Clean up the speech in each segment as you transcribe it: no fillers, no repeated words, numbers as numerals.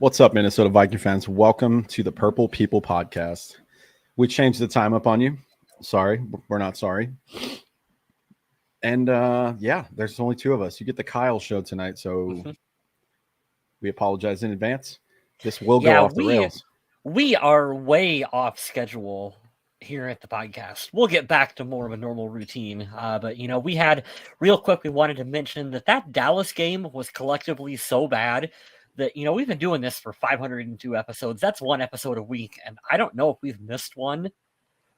What's up, Minnesota Viking fans? Welcome to the Purple People Podcast. We changed the time up on you. Sorry, we're not sorry. And there's only two of us. You get the Kyle show tonight, so we apologize in advance. This will go off the rails. We are way off schedule here at the podcast. We'll get back to more of a normal routine. But, we had, real quick, we wanted to mention that Dallas game was collectively so bad that, we've been doing this for 502 episodes. That's one episode a week, and I don't know if we've missed one.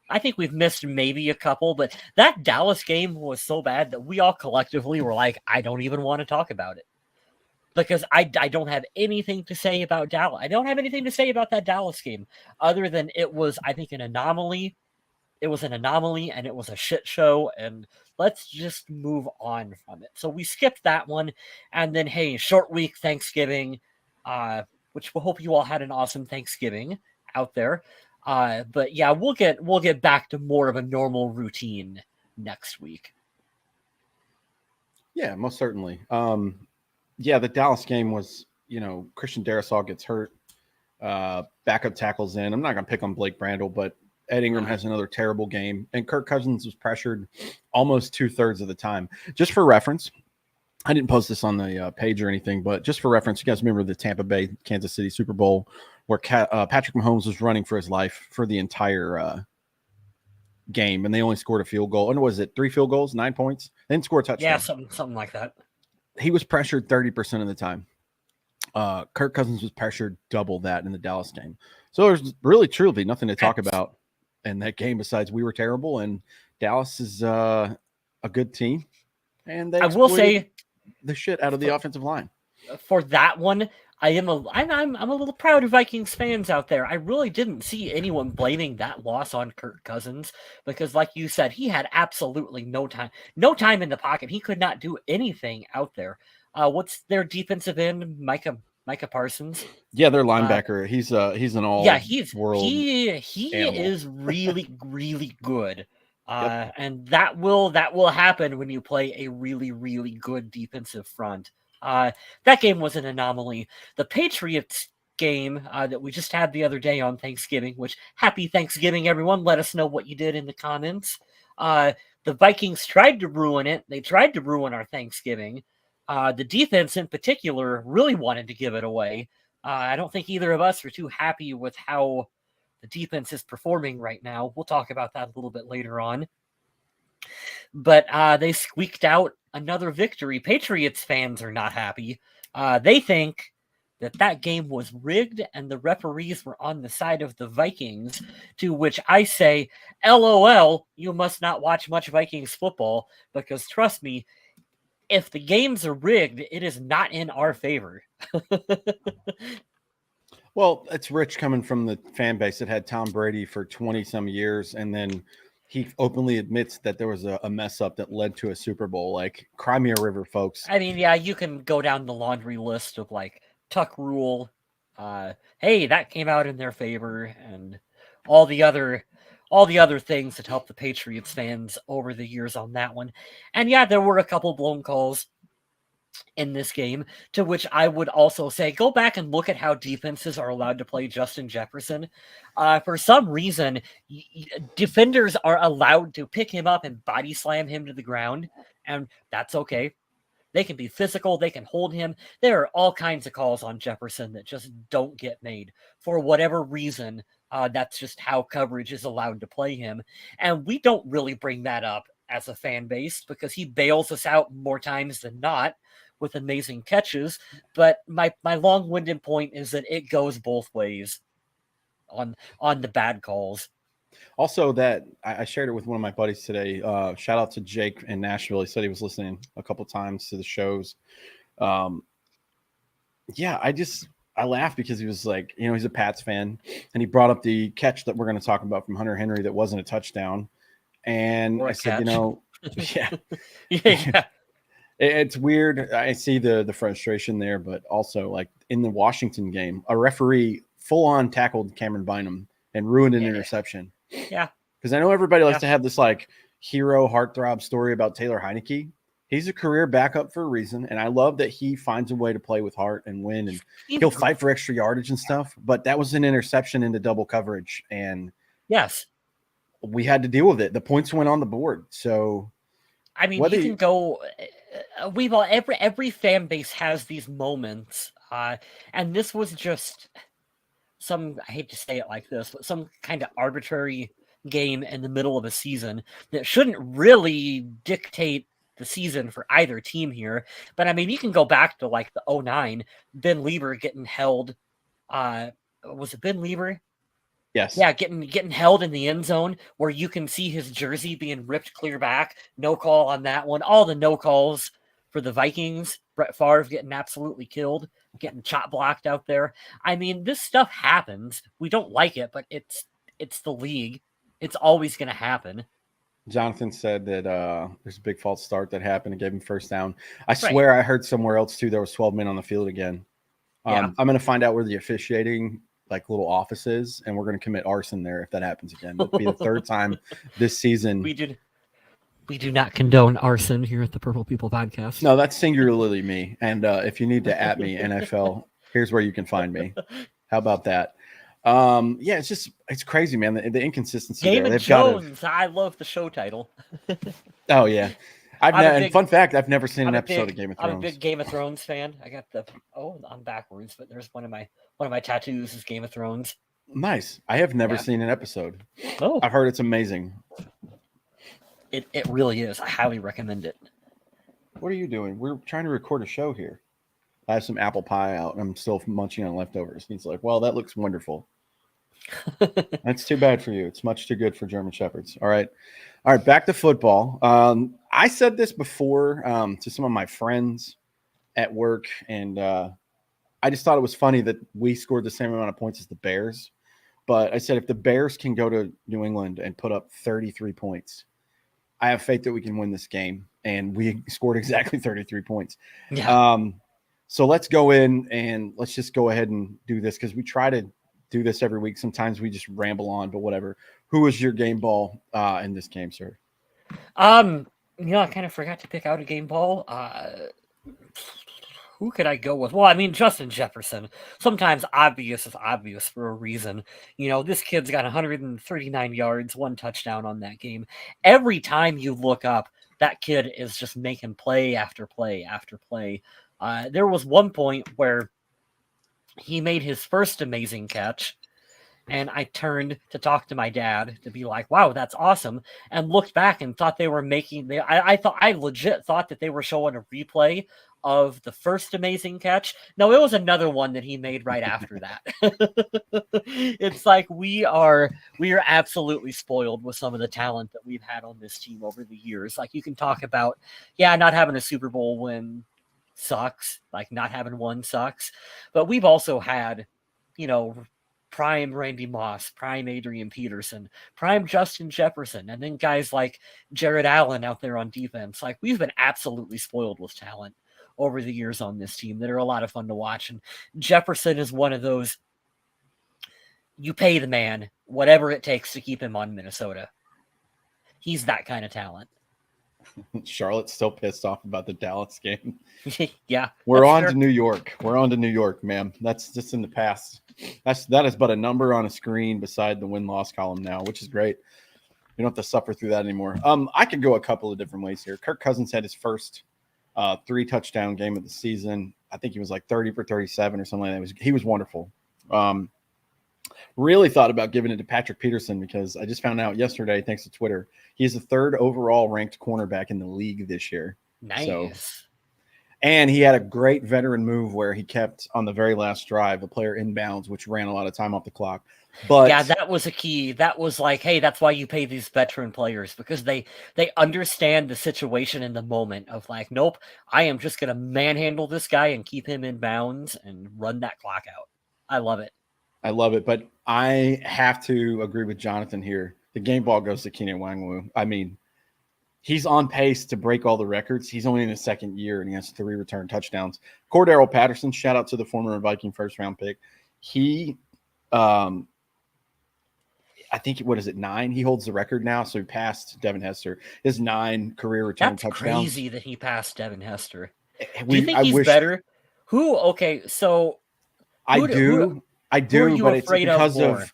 I think we've missed maybe a couple, but that Dallas game was so bad that we all collectively were like, I don't even want to talk about it. Because I don't have anything to say about Dallas. I don't have anything to say about that Dallas game other than it was, I think, an anomaly. It was an anomaly and it was a shit show, and let's just move on from it. So we skipped that one, and then, hey, short week, Thanksgiving, which we hope you all had an awesome Thanksgiving out there. But yeah, we'll get back to more of a normal routine next week. Yeah, most certainly. The Dallas game was, Christian Darrisaw gets hurt. Backup tackles in. I'm not going to pick on Blake Brandel, but Ed Ingram has another terrible game. And Kirk Cousins was pressured almost 2/3 of the time. Just for reference, I didn't post this on the page or anything, but just for reference, you guys remember the Tampa Bay, Kansas City Super Bowl where Patrick Mahomes was running for his life for the entire game, and they only scored a field goal. And was it 3 field goals, 9 points? They didn't score a touchdown. Yeah, something like that. He was pressured 30% of the time. Kirk Cousins was pressured double that in the Dallas game. So there's really, truly nothing to talk about in that game besides we were terrible, and Dallas is a good team. And they will say the shit out of the offensive line. For that one, I'm a little proud of Vikings fans out there. I really didn't see anyone blaming that loss on Kirk Cousins because, like you said, he had absolutely no time in the pocket. He could not do anything out there. What's their defensive end, Micah Parsons? Yeah, their linebacker. He's an all. Yeah, he's world. He animal. is really really good. And that will happen when you play a really really good defensive front. That game was an anomaly. The Patriots game that we just had the other day on Thanksgiving, which happy Thanksgiving, everyone. Let us know what you did in the comments. The Vikings tried to ruin it. They tried to ruin our Thanksgiving. The defense in particular really wanted to give it away. I don't think either of us are too happy with how the defense is performing right now. We'll talk about that a little bit later on. But they squeaked out another victory. Patriots fans are not happy. They think that game was rigged and the referees were on the side of the Vikings, to which I say, LOL, you must not watch much Vikings football, because trust me, if the games are rigged, it is not in our favor. Well, it's rich coming from the fan base that had Tom Brady for 20-some years, and then he openly admits that there was a mess up that led to a Super Bowl. Like, cry me a river, folks. I mean, yeah, you can go down the laundry list of, like, Tuck Rule. Hey, that came out in their favor, and all the other things that helped the Patriots fans over the years on that one. And yeah, there were a couple blown calls in this game, to which I would also say, go back and look at how defenses are allowed to play Justin Jefferson. For some reason, defenders are allowed to pick him up and body slam him to the ground, and that's okay. They can be physical. They can hold him. There are all kinds of calls on Jefferson that just don't get made. For whatever reason, that's just how coverage is allowed to play him. And we don't really bring that up as a fan base because he bails us out more times than not with amazing catches. But my long-winded point is that it goes both ways on the bad calls. Also, that I shared it with one of my buddies today. Shout out to Jake in Nashville. He said he was listening a couple times to the shows. I laughed because he was like, he's a Pats fan, and he brought up the catch that we're going to talk about from Hunter Henry that wasn't a touchdown. And I said, yeah. It's weird. I see the frustration there, but also, like, in the Washington game, a referee full-on tackled Cameron Bynum and ruined an interception. Yeah. Because I know everybody likes to have this, like, hero heartthrob story about Taylor Heineke. He's a career backup for a reason, and I love that he finds a way to play with heart and win, and He's he'll fight for extra yardage and stuff. But that was an interception into double coverage, and yes. we had to deal with it. The points went on the board, so I mean, whether you can go. We've all every fan base has these moments, and this was just some. I hate to say it like this, but some kind of arbitrary game in the middle of a season that shouldn't really dictate the season for either team here. But I mean, you can go back to like the 09, Ben Lieber getting held. Was it Ben Lieber? yes, Yeah, getting held in the end zone where you can see his jersey being ripped clear back. No call on that one. All the no calls for the Vikings. Brett Favre getting absolutely killed, getting chop blocked out there. I mean, this stuff happens. We don't like it, but it's the league. It's always going to happen. Jonathan said that there's a big false start that happened and gave him first down. I swear I heard somewhere else too there was 12 men on the field again. I'm going to find out where the officiating like little office is, and we're going to commit arson there if that happens again. It'll be the third time this season. We do not condone arson here at the Purple People Podcast. No, that's singularly me. And if you need to at me NFL, here's where you can find me. How about that? Yeah, it's crazy, man. The inconsistency Game there. of Jones. I love the show title. Oh yeah. Fun fact, I've never seen an episode of Game of Thrones. I'm a big Game of Thrones fan. I got I'm backwards, but there's one of my tattoos is Game of Thrones. Nice. I have never seen an episode. Oh, I've heard it's amazing. It really is. I highly recommend it. What are you doing? We're trying to record a show here. I have some apple pie out and I'm still munching on leftovers. And he's like, well, that looks wonderful. That's too bad for you. It's much too good for German Shepherds. All right. Back to football. I said this before to some of my friends at work, and I just thought it was funny that we scored the same amount of points as the Bears. But I said if the Bears can go to New England and put up 33 points, I have faith that we can win this game. And we scored exactly 33 points. Yeah. So let's go in and let's just go ahead and do this because we try to do this every week. Sometimes we just ramble on, but whatever. Who was your game ball in this game, sir? I kind of forgot to pick out a game ball. Who could I go with? Well, I mean, Justin Jefferson. Sometimes obvious is obvious for a reason. This kid's got 139 yards, 1 touchdown on that game. Every time you look up, that kid is just making play after play after play. There was one point where he made his first amazing catch, and I turned to talk to my dad to be like, wow, that's awesome, and looked back and thought they were I legit thought that they were showing a replay of the first amazing catch. No, it was another one that he made right after that. It's like we are absolutely spoiled with some of the talent that we've had on this team over the years. Like, you can talk about, not having a Super Bowl win sucks, like not having one sucks, but we've also had, prime Randy Moss, prime Adrian Peterson, prime Justin Jefferson, and then guys like Jared Allen out there on defense. Like, we've been absolutely spoiled with talent over the years on this team that are a lot of fun to watch. And Jefferson is one of those, you pay the man whatever it takes to keep him on Minnesota. He's that kind of talent. Charlotte's still pissed off about the Dallas game. Yeah. We're on to New York. We're on to New York, ma'am. That's just in the past. That is but a number on a screen beside the win-loss column now, which is great. You don't have to suffer through that anymore. I could go a couple of different ways here. Kirk Cousins had his first 3-touchdown game of the season. I think he was like 30 for 37 or something like that. He was wonderful. Really thought about giving it to Patrick Peterson because I just found out yesterday, thanks to Twitter, he's the 3rd overall ranked cornerback in the league this year. Nice. And he had a great veteran move where he kept on the very last drive a player inbounds, which ran a lot of time off the clock. But yeah, that was a key. That was like, hey, that's why you pay these veteran players, because they understand the situation in the moment of like, nope, I am just going to manhandle this guy and keep him in bounds and run that clock out. I love it. I love it, but I have to agree with Jonathan here. The game ball goes to Keenan Wangwu. I mean, he's on pace to break all the records. He's only in his 2nd year, and he has 3 return touchdowns. Cordero Patterson, shout out to the former Viking first-round pick. He, I think, what is it, 9? He holds the record now, so he passed Devin Hester. His 9 career return That's touchdowns. crazy that he passed Devin Hester. Do you think I he's wish better? Okay, so I who do, who are you but it's afraid of because more?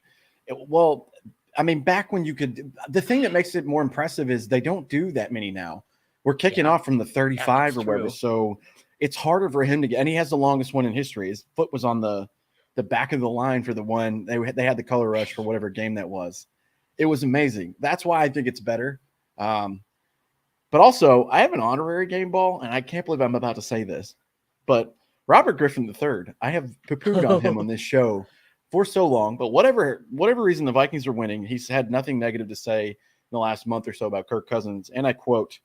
well, I mean, back when you could, the thing that makes it more impressive is they don't do that many now. We're kicking off from the 35 or whatever, so it's harder for him to get. And he has the longest one in history. His foot was on the back of the line for the one they had the color rush for whatever game that was. It was amazing. That's why I think it's better. But also, I have an honorary game ball, and I can't believe I'm about to say this, but Robert Griffin III, I have poo-pooed on him on this show for so long, but whatever reason the Vikings are winning, he's had nothing negative to say in the last month or so about Kirk Cousins. And I quote,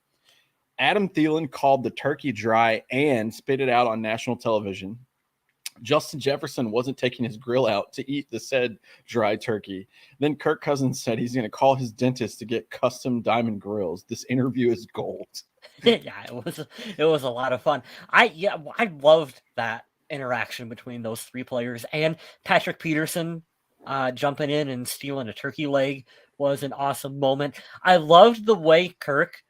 Adam Thielen called the turkey dry and spit it out on national television. Justin Jefferson wasn't taking his grill out to eat the said dry turkey. Then Kirk Cousins said he's going to call his dentist to get custom diamond grills. This interview is gold. Yeah, it was a lot of fun. I loved that interaction between those 3 players, and Patrick Peterson jumping in and stealing a turkey leg was an awesome moment. I loved the way Kirk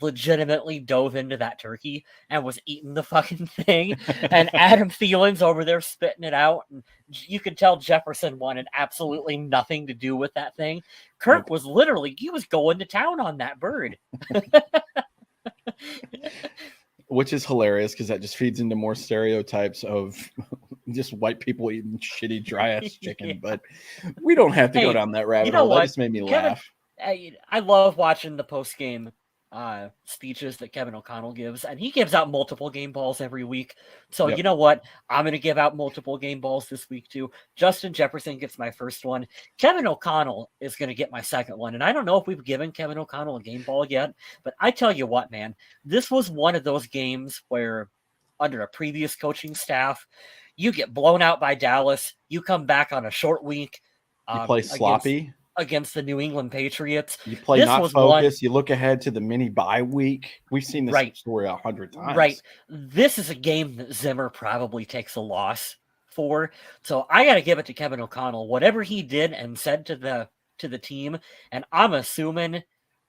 legitimately dove into that turkey and was eating the fucking thing, and Adam Thielen's over there spitting it out, and you could tell Jefferson wanted absolutely nothing to do with that thing. Kirk was literally, he was going to town on that bird. Which is hilarious because that just feeds into more stereotypes of just white people eating shitty dry ass chicken. Yeah. But we don't have to go down that rabbit hole. That just made me laugh. I love watching the post game speeches that Kevin O'Connell gives, and he gives out multiple game balls every week. So you know what? I'm going to give out multiple game balls this week too. Justin Jefferson gets my first one. Kevin O'Connell is going to get my second one. And I don't know if we've given Kevin O'Connell a game ball yet, but I tell you what, man, this was one of those games where under a previous coaching staff, you get blown out by Dallas. You come back on a short week. You play sloppy. Against the New England Patriots. You play not focused. You look ahead to the mini bye week. We've seen this story 100 times. Right. This is a game that Zimmer probably takes a loss for. So I got to give it to Kevin O'Connell. Whatever he did and said to the team, and I'm assuming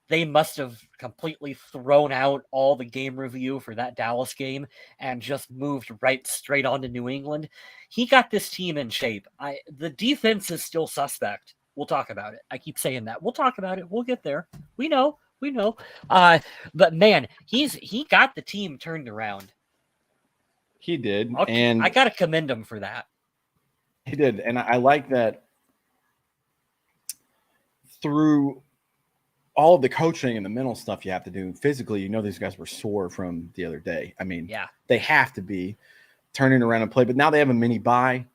they must have completely thrown out all the game review for that Dallas game and just moved straight on to New England. He got this team in shape. The defense is still suspect. We'll talk about it. I keep saying that. We'll talk about it. We'll get there. We know. But man, he got the team turned around. He did. And I got to commend him for that. He did. And I like that through all of the coaching and the mental stuff you have to do physically, these guys were sore from the other day. I mean, they have to be turning around and play, but now they have a mini bye.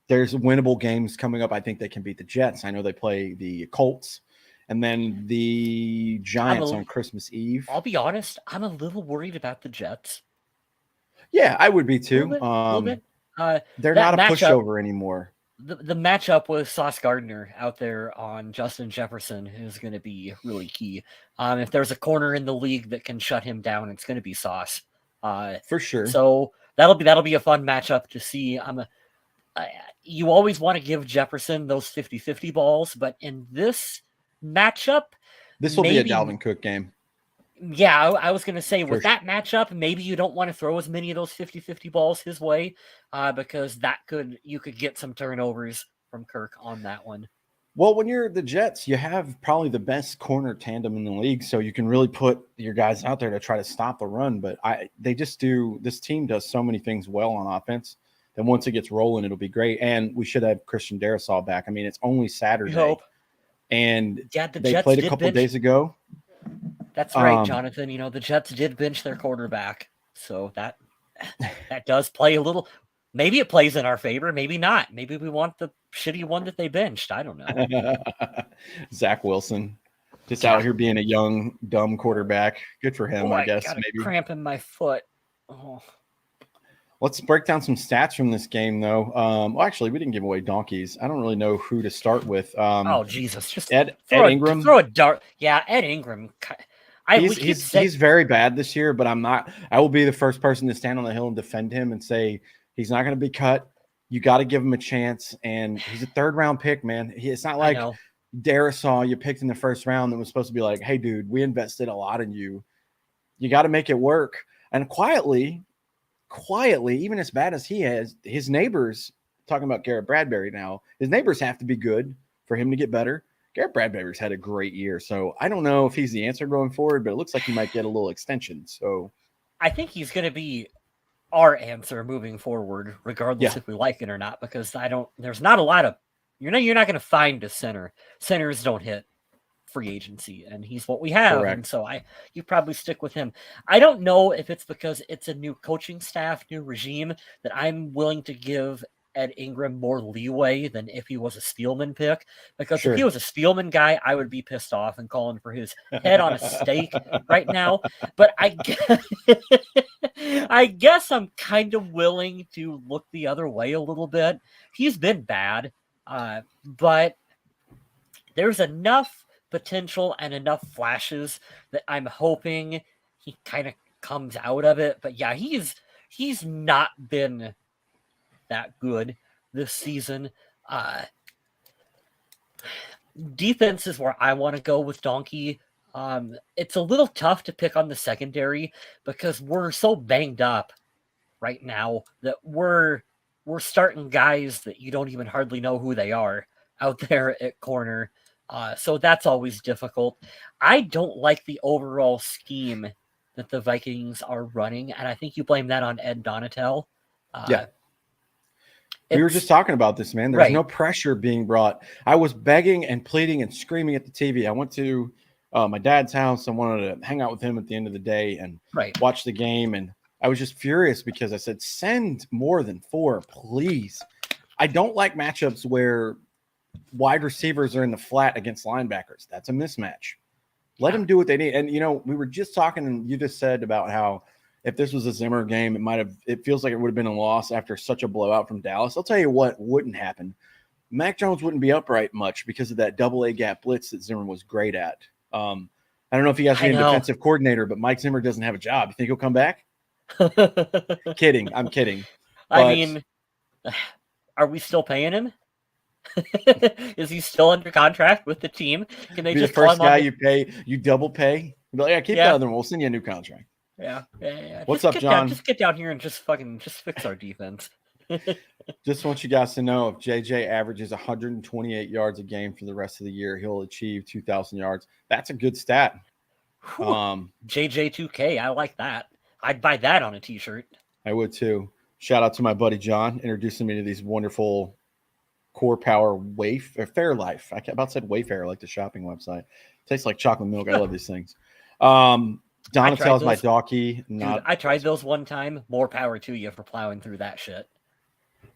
There's winnable games coming up. I think they can beat the Jets. I know they play the Colts and then the Giants on Christmas Eve. I'll be honest. I'm a little worried about the Jets. Yeah, I would be too. A little bit. They're not a pushover anymore. The matchup with Sauce Gardner out there on Justin Jefferson is going to be really key. If there's a corner in the league that can shut him down, it's going to be Sauce. For sure. So that'll be a fun matchup to see. You always want to give Jefferson those 50-50 balls, but in this matchup, this will be a Dalvin Cook game. Yeah, I was going to say, with that matchup, maybe you don't want to throw as many of those 50-50 balls his way, because you could get some turnovers from Kirk on that one. Well, when you're the Jets, you have probably the best corner tandem in the league, so you can really put your guys out there to try to stop the run. But this team does so many things well on offense. And once it gets rolling, it'll be great. And we should have Christian Darrisaw back. I mean, it's only Saturday. We hope. And they played a couple days ago. That's right, Jonathan. The Jets did bench their quarterback. So that does play a little. Maybe it plays in our favor. Maybe not. Maybe we want the shitty one that they benched. I don't know. Zach Wilson. Just out here being a young, dumb quarterback. Good for him, I guess. Maybe cramp in my foot. Oh. Let's break down some stats from this game, though. Well, actually, we didn't give away donkeys. I don't really know who to start with. Oh, Jesus. Just Ed Ingram. Throw a dart. Yeah, Ed Ingram. He's very bad this year, but I will be the first person to stand on the hill and defend him and say he's not going to be cut. You got to give him a chance, and he's a third-round pick, man. It's not I like know. Darisaw you picked in the first round that was supposed to be like, hey, dude, we invested a lot in you. You got to make it work. And quietly, even as bad as he is, his neighbors, talking about Garrett Bradbury now, his neighbors have to be good for him to get better. Garrett Bradbury's had a great year, so I don't know if he's the answer going forward, but it looks like he might get a little extension. So I think he's going to be our answer moving forward, regardless yeah, if we like it or not, because there's not a lot of, you're not going to find a center. Centers don't hit free agency, and he's what we have. correct. And so you probably stick with him. I don't know if it's because it's a new coaching staff, new regime, that I'm willing to give Ed Ingram more leeway than if he was a Steelman pick. Because if he Sure. was a Steelman guy, I would be pissed off and calling for his head on a stake right now. But I guess I'm kind of willing to look the other way a little bit. He's been bad, but there's enough potential and enough flashes that I'm hoping he kind of comes out of it. But yeah, he's not been that good this season. Defense is where I want to go with Donkey. It's a little tough to pick on the secondary because we're so banged up right now that we're starting guys that you don't even hardly know who they are out there at corner. So that's always difficult. I don't like the overall scheme that the Vikings are running, and I think you blame that on Ed Donatel. Yeah. We were just talking about this, man. There's right. no pressure being brought. I was begging and pleading and screaming at the TV. I went to my dad's house. I wanted to hang out with him at the end of the day and watch the game. And I was just furious because I said, send more than 4, please. I don't like matchups where wide receivers are in the flat against linebackers. That's a mismatch. Let them do what they need. And, we were just talking, and you just said about how if this was a Zimmer game, it feels like it would have been a loss after such a blowout from Dallas. I'll tell you what wouldn't happen. Mac Jones wouldn't be upright much because of that double A gap blitz that Zimmer was great at. I don't know if you guys need a defensive coordinator, but Mike Zimmer doesn't have a job. You think he'll come back? Kidding. I'm kidding. I mean, are we still paying him? Is he still under contract with the team? Can they just the first guy you pay? You double pay? Be like, keep the other one. We'll send you a new contract. Yeah. What's up, John? Just get down here and just fix our defense. Just want you guys to know, if JJ averages 128 yards a game for the rest of the year, he'll achieve 2,000 yards. That's a good stat. JJ2K, I like that. I'd buy that on a T-shirt. I would too. Shout out to my buddy John, introducing me to these wonderful Core Power Fairlife. I about said Wayfair, like the shopping website. Tastes like chocolate milk. I love these things. Donatel's my doggy. Dude, I tried those one time. More power to you for plowing through that shit.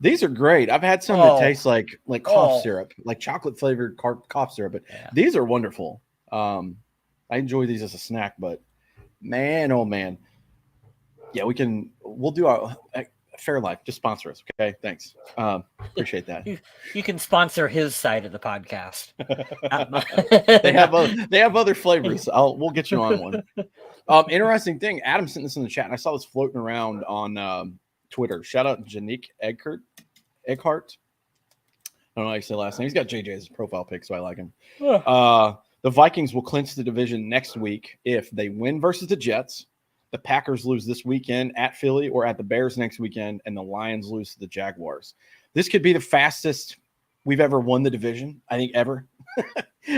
These are great. I've had some that taste like cough syrup, like chocolate flavored cough syrup, but these are wonderful. I enjoy these as a snack, but man, oh man. Yeah, we'll do our Fairlife. Just sponsor us. Okay. Thanks. Appreciate that. You can sponsor his side of the podcast. They have other flavors. We'll get you on one. Interesting thing. Adam sent this in the chat, and I saw this floating around on Twitter. Shout out Janique Eghart. I don't know how you say last name. He's got JJ as his profile pic, so I like him. The Vikings will clinch the division next week if they win versus the Jets, the Packers lose this weekend at Philly, or at the Bears next weekend, and the Lions lose to the Jaguars. This could be the fastest we've ever won the division, I think, ever.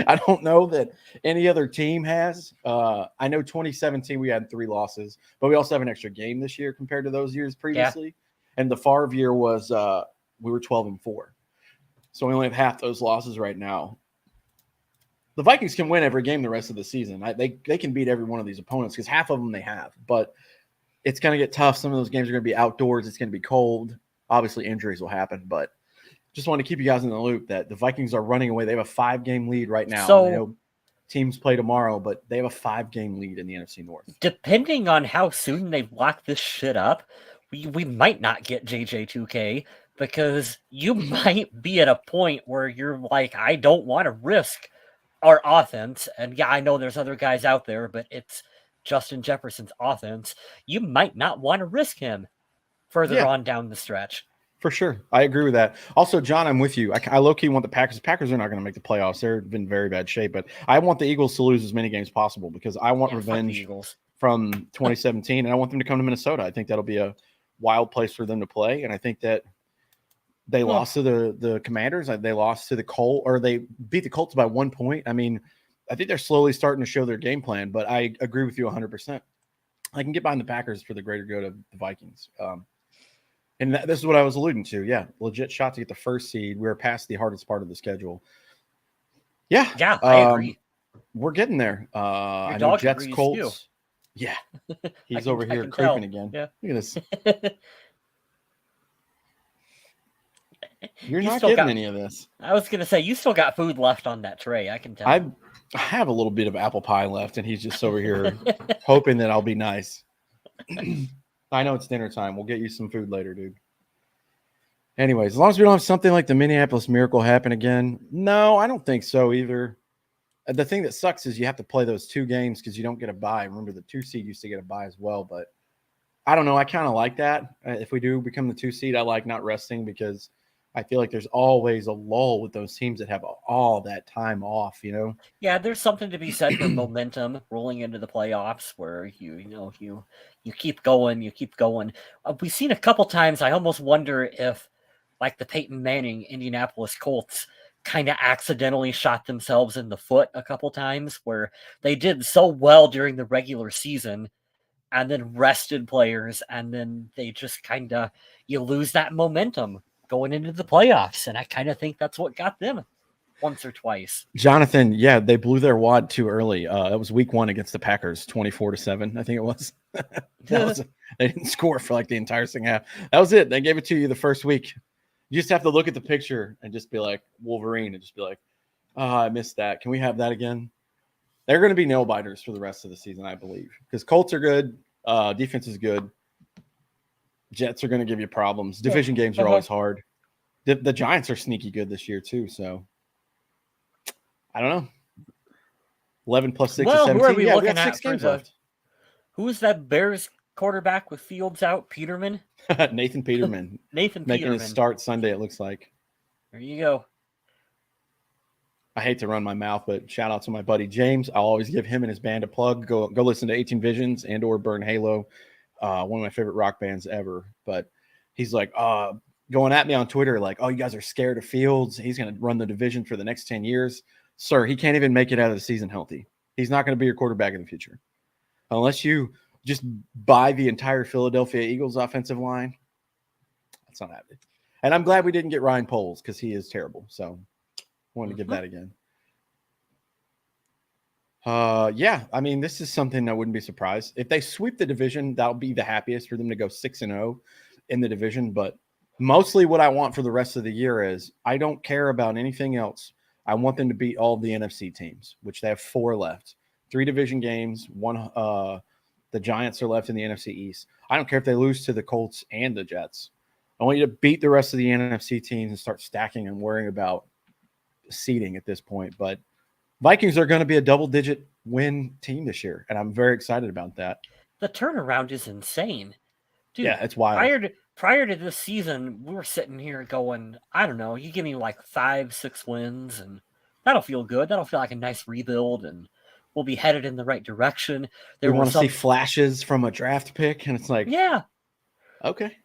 I don't know that any other team has. I know 2017 we had 3 losses, but we also have an extra game this year compared to those years previously. Yeah. And the Favre year was we were 12-4. So we only have half those losses right now. The Vikings can win every game the rest of the season. They can beat every one of these opponents because half of them they have. But it's going to get tough. Some of those games are going to be outdoors. It's going to be cold. Obviously, injuries will happen. But just want to keep you guys in the loop that the Vikings are running away. They have a 5-game lead right now. So, I know teams play tomorrow, but they have a 5-game lead in the NFC North. Depending on how soon they lock this shit up, we might not get JJ2K because you might be at a point where you're like, I don't want to risk our offense. And yeah, I know there's other guys out there, but it's Justin Jefferson's offense. You might not want to risk him further on down the stretch. For sure. I agree with that. Also, John, I'm with you. I low-key want the Packers. Packers are not going to make the playoffs. They're in very bad shape. But I want the Eagles to lose as many games possible because I want Yeah, fuck the revenge Eagles. from 2017, and I want them to come to Minnesota. I think that'll be a wild place for them to play. And I think that they lost to the Commanders. They lost to the Colts, or they beat the Colts by 1 point. I mean, I think they're slowly starting to show their game plan, but I agree with you 100%. I can get behind the Packers for the greater good of the Vikings. And this is what I was alluding to. Yeah, legit shot to get the first seed. We're past the hardest part of the schedule. Yeah. Yeah, I agree. We're getting there. Your I know dog Jets, agrees Colts. too. Yeah. I He's can- over I here can creeping tell. again. Yeah. Look at this. You're You not still getting got- any of this. I was gonna say you still got food left on that tray. I can tell. I have a little bit of apple pie left, and he's just over here hoping that I'll be nice. I know it's dinner time. We'll get you some food later, dude. Anyways, as long as we don't have something like the Minneapolis Miracle happen again, no, I don't think so either. The thing that sucks is you have to play those 2 games because you don't get a bye. Remember, the 2 seed used to get a bye as well, but I don't know. I kind of like that. If we do become the 2 seed, I like not resting because I feel like there's always a lull with those teams that have all that time off, you know? Yeah, there's something to be said for momentum rolling into the playoffs, where you keep going, you keep going. We've seen a couple times. I almost wonder if, like the Peyton Manning Indianapolis Colts, kind of accidentally shot themselves in the foot a couple times, where they did so well during the regular season, and then rested players, and then they just kind of you lose that momentum going into the playoffs, and I kind of think that's what got them once or twice. Jonathan, yeah, they blew their wad too early. It was week 1 against the Packers, 24-7, I think it was. They didn't score for like the entire second half. That was it. They gave it to you the first week. You just have to look at the picture and just be like Wolverine and just be like, oh, I missed that. Can we have that again? They're going to be nail biters for the rest of the season, I believe, because Colts are good. Defense is good. Jets are going to give you problems. Division games are always hard. The Giants are sneaky good this year too. So I don't know. 11 plus 6 is 17. Who are we yeah, looking we got 6 at for games the? left. Who's that Bears quarterback with Fields out? Peterman. Nathan Peterman. Nathan making Peterman. his start Sunday, it looks like. There you go. I hate to run my mouth, but shout out to my buddy James. I'll always give him and his band a plug. Go listen to 18 Visions and or Burn Halo. One of my favorite rock bands ever. But he's like going at me on Twitter like, oh, you guys are scared of Fields. He's going to run the division for the next 10 years. Sir, he can't even make it out of the season healthy. He's not going to be your quarterback in the future. Unless you just buy the entire Philadelphia Eagles offensive line. That's not happening. And I'm glad we didn't get Ryan Poles because he is terrible. So wanted to give that again. Yeah, I mean, this is something I wouldn't be surprised. If they sweep the division, that'll be the happiest for them to go 6-0 in the division. But mostly what I want for the rest of the year is I don't care about anything else. I want them to beat all the NFC teams, which they have 4 left. 3 division games, 1 the Giants are left in the NFC East. I don't care if they lose to the Colts and the Jets. I want you to beat the rest of the NFC teams and start stacking and worrying about seeding at this point. But Vikings are going to be a double-digit win team this year, and I'm very excited about that. The turnaround is insane. Dude, yeah, it's wild. Prior to this season, we were sitting here going, I don't know, you give me like 5-6 wins, and that'll feel good. That'll feel like a nice rebuild, and we'll be headed in the right direction. We want to see flashes from a draft pick, and it's like, yeah, okay.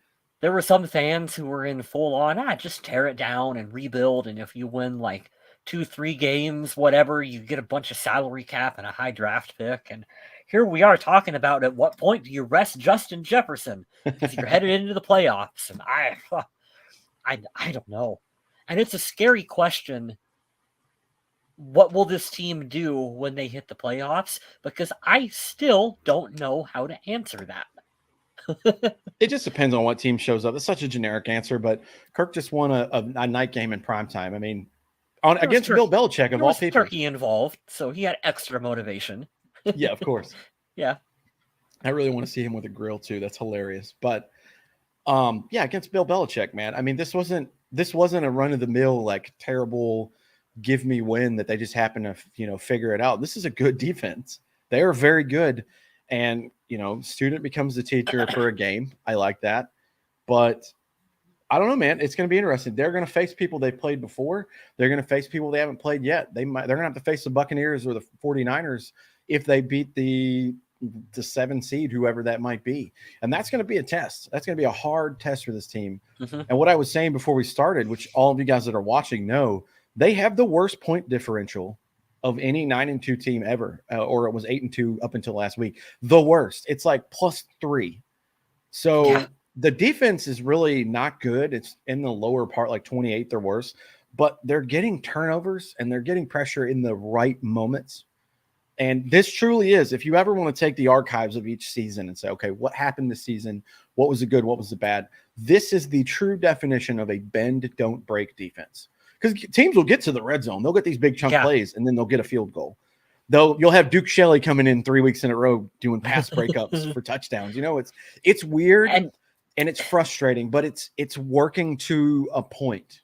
There were some fans who were in full on, just tear it down and rebuild, and if you win like 2-3 games, whatever, you get a bunch of salary cap and a high draft pick. And here we are talking about at what point do you rest Justin Jefferson because you're headed into the playoffs. And I don't know. And it's a scary question. What will this team do when they hit the playoffs? Because I still don't know how to answer that. It just depends on what team shows up. It's such a generic answer, but Kirk just won a night game in primetime. I mean, against Bill Belichick of all people. Turkey involved, so he had extra motivation. Yeah, of course. Yeah. I really want to see him with a grill too. That's hilarious. But yeah, against Bill Belichick, man. I mean, this wasn't a run of the mill like terrible give me win that they just happen to figure it out. This is a good defense. They are very good. And student becomes the teacher for a game. I like that. But I don't know, man. It's going to be interesting. They're going to face people they've played before. They're going to face people they haven't played yet. They're going to have to face the Buccaneers or the 49ers if they beat the 7 seed, whoever that might be. And that's going to be a test. That's going to be a hard test for this team. Mm-hmm. And what I was saying before we started, which all of you guys that are watching know, they have the worst point differential of any 9-2 team ever, or it was 8-2 up until last week. The worst. It's like +3. So the defense is really not good. It's in the lower part, like 28th or worse, but they're getting turnovers and they're getting pressure in the right moments. And this truly is, if you ever want to take the archives of each season and say, okay, what happened this season? What was the good? What was the bad? This is the true definition of a bend, don't break defense. Because teams will get to the red zone. They'll get these big chunk plays, and then they'll get a field goal. You'll have Duke Shelley coming in 3 weeks in a row doing pass breakups for touchdowns. You know, it's weird and it's frustrating, but it's working to a point.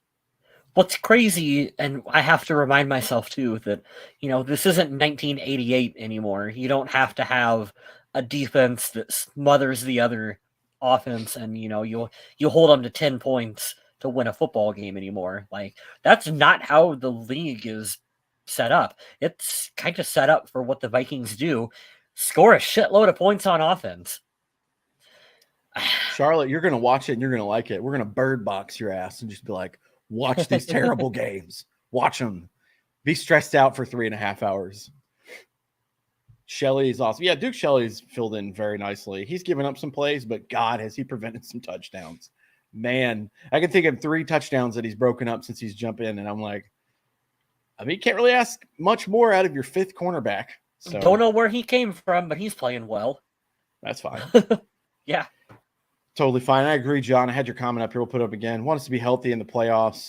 What's crazy, and I have to remind myself too that, you know, this isn't 1988 anymore. You don't have to have a defense that smothers the other offense and, you know, you hold them to 10 points to win a football game anymore. Like, that's not how the league is set up. It's kind of set up for what the Vikings do: score a shitload of points on offense. Charlotte, you're going to watch it and you're going to like it. We're going to bird box your ass and just be like, watch these terrible games. Watch them. Be stressed out for 3.5 hours. Shelley is awesome. Yeah, Duke Shelley's filled in very nicely. He's given up some plays, but God, has he prevented some touchdowns. Man, I can think of 3 touchdowns that he's broken up since he's jumped in, and I'm like, I mean, you can't really ask much more out of your 5th cornerback. So don't know where he came from, but he's playing well. That's fine. Yeah. Totally fine. I agree, John. I had your comment up here. We'll put it up again. Want us to be healthy in the playoffs.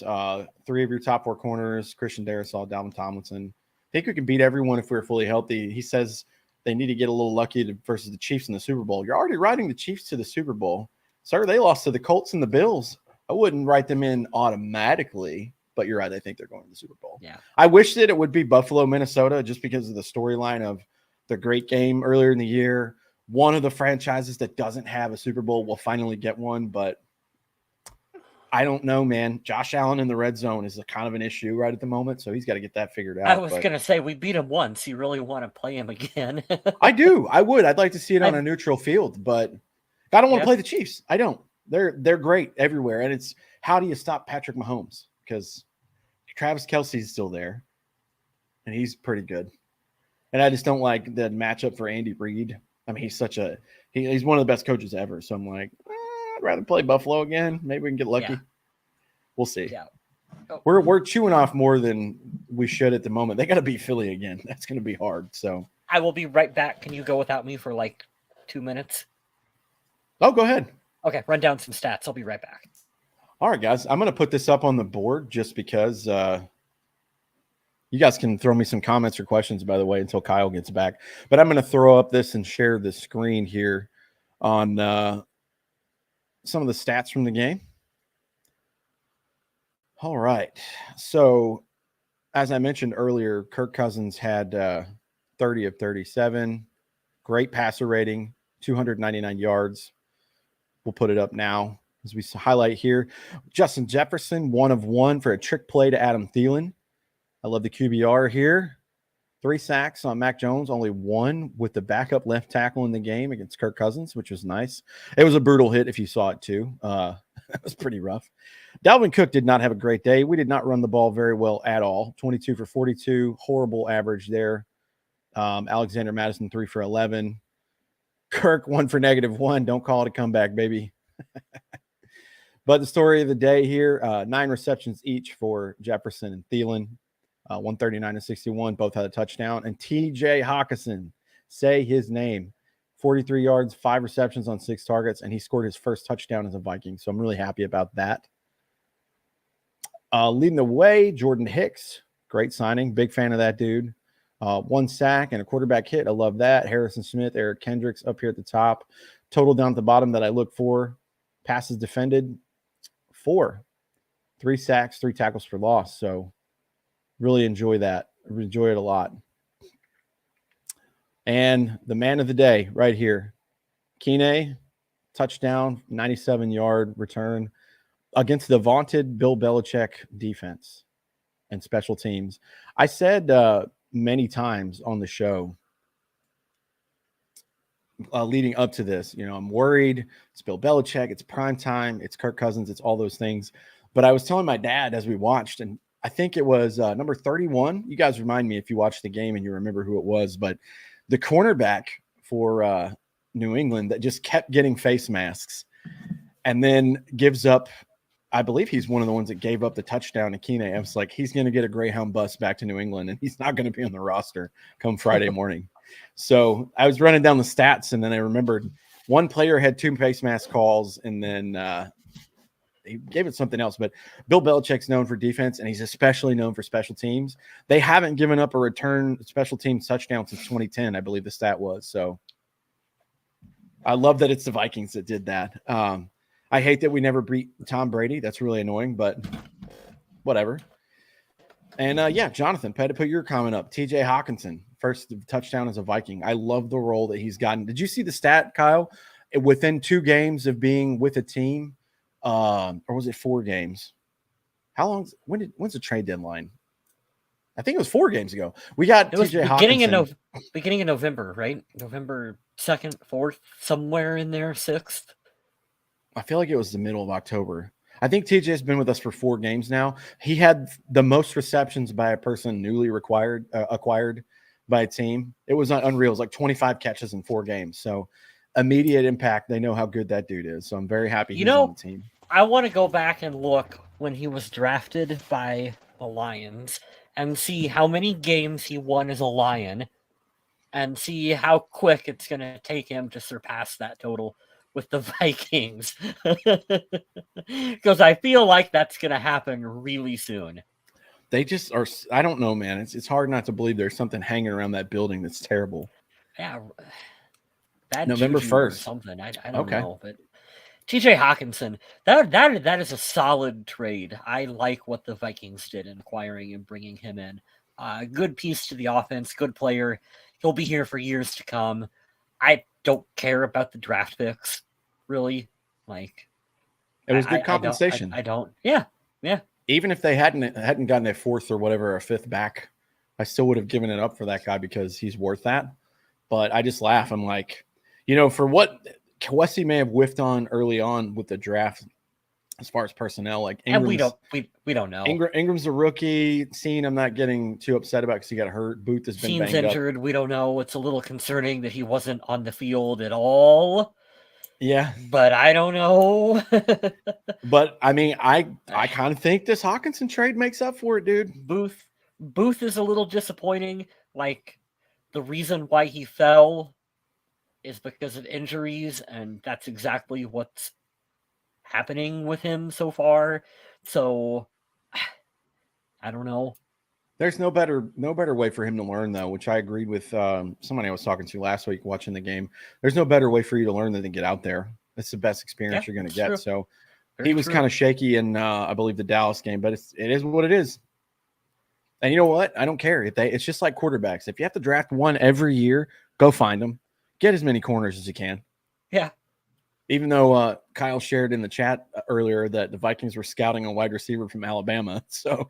3 of your top 4 corners, Christian Darrisaw, Dalvin Tomlinson. I think we can beat everyone if we're fully healthy. He says they need to get a little lucky versus the Chiefs in the Super Bowl. You're already riding the Chiefs to the Super Bowl. Sir, they lost to the Colts and the Bills. I wouldn't write them in automatically, but you're right. I think they're going to the Super Bowl. Yeah. I wish that it would be Buffalo, Minnesota, just because of the storyline of the great game earlier in the year. One of the franchises that doesn't have a Super Bowl will finally get one, but I don't know, man. Josh Allen in the red zone is a kind of an issue right at the moment, so he's got to get that figured out. I was going to say, we beat him once. You really want to play him again? I do. I would. I'd like to see it on a neutral field, but I don't want to play the Chiefs. I don't. They're great everywhere, and it's how do you stop Patrick Mahomes? Because Travis Kelce's still there, and he's pretty good. And I just don't like the matchup for Andy Reid. I mean, he's he's one of the best coaches ever. So I'm like, I'd rather play Buffalo again. Maybe we can get lucky. Yeah. We'll see. Yeah. Oh. We're chewing off more than we should at the moment. They got to beat Philly again. That's going to be hard. So I will be right back. Can you go without me for like 2 minutes? Oh, go ahead. Okay, run down some stats. I'll be right back. All right, guys. I'm going to put this up on the board just because you guys can throw me some comments or questions, by the way, until Kyle gets back. But I'm going to throw up this and share the screen here on some of the stats from the game. All right. So, as I mentioned earlier, Kirk Cousins had 30 of 37. Great passer rating, 299 yards. We'll put it up now as we highlight here. Justin Jefferson, 1 of 1 for a trick play to Adam Thielen. I love the QBR here. 3 sacks on Mac Jones, only 1 with the backup left tackle in the game against Kirk Cousins, which was nice. It was a brutal hit if you saw it too. It was pretty rough. Dalvin Cook did not have a great day. We did not run the ball very well at all. 22 for 42, horrible average there. Alexander Madison, 3 for 11. Kirk, 1 for -1. Don't call it a comeback, baby. But the story of the day here, 9 receptions each for Jefferson and Thielen. 139 and 61, both had a touchdown. And TJ Hawkinson, say his name, 43 yards, 5 receptions on 6 targets, and he scored his first touchdown as a Viking. So I'm really happy about that. Leading the way, Jordan Hicks, great signing. Big fan of that dude. 1 sack and a quarterback hit. I love that. Harrison Smith, Eric Kendricks up here at the top. Total down at the bottom that I look for. Passes defended, 4. 3 sacks, 3 tackles for loss. So really enjoy that. I enjoy it a lot. And the man of the day right here, Kene, touchdown, 97-yard return. against the vaunted Bill Belichick defense and special teams. I said many times on the show leading up to this, I'm worried. It's Bill Belichick. It's primetime. It's Kirk Cousins. It's all those things. But I was telling my dad as we watched, and I think it was number 31. You guys remind me if you watched the game and you remember who it was. But the cornerback for New England that just kept getting face masks and then gives up. I believe he's one of the ones that gave up the touchdown to Keenan. I was like, he's going to get a Greyhound bus back to New England, and he's not going to be on the roster come Friday morning. So I was running down the stats, and then I remembered one player had 2 face mask calls, and then he gave it something else. But Bill Belichick's known for defense, and he's especially known for special teams. They haven't given up a return special teams touchdown since 2010, I believe the stat was. So I love that it's the Vikings that did that. I hate that we never beat Tom Brady. That's really annoying, but whatever. And Jonathan, had to put your comment up. TJ Hawkinson, first touchdown as a Viking. I love the role that he's gotten. Did you see the stat, Kyle? Within 2 games of being with a team, or was it 4 games? How long? When's the trade deadline? I think it was 4 games ago. We got TJ Hawkinson. Beginning of November, right? November 2nd, 4th, somewhere in there, 6th. I feel like it was the middle of October. I think TJ's been with us for 4 games now. He had the most receptions by a person newly acquired by a team. It was unreal. It was like 25 catches in 4 games. So immediate impact. They know how good that dude is. So I'm very happy he's on the team. I want to go back and look when he was drafted by the Lions and see how many games he won as a Lion and see how quick it's going to take him to surpass that total with the Vikings. Because I feel like that's going to happen really soon. They just are. I don't know, man. It's hard not to believe there's something hanging around that building that's terrible. Yeah. Bad November 1st. Or something. I don't know. But TJ Hawkinson, that is a solid trade. I like what the Vikings did in acquiring and bringing him in. Good piece to the offense, good player. He'll be here for years to come. I don't care about the draft picks, really. Like, it was good compensation. I don't. Yeah. Even if they hadn't gotten a 4th or whatever, a 5th back, I still would have given it up for that guy because he's worth that. But I just laugh. I'm like, for what Kawesi may have whiffed on early on with the draft, as far as personnel, like Ingram's, and we don't know. Ingram's a rookie. I'm not getting too upset about because he got hurt. Booth has been banged injured. Up. We don't know. It's a little concerning that he wasn't on the field at all. Yeah, but I don't know. But I mean, I kind of think this Hawkinson trade makes up for it, dude. Booth is a little disappointing. Like, the reason why he fell is because of injuries, and that's exactly what's happening with him so far. So I don't know. There's no better way for him to learn, though, which I agreed with somebody I was talking to last week watching the game. There's no better way for you to learn than to get out there. It's the best experience you're going to get. True. So he was kind of shaky in, I believe, the Dallas game, but it is what it is. And you know what? I don't care. It's just like quarterbacks. If you have to draft one every year, go find them. Get as many corners as you can. Yeah. Even though Kyle shared in the chat earlier that the Vikings were scouting a wide receiver from Alabama. So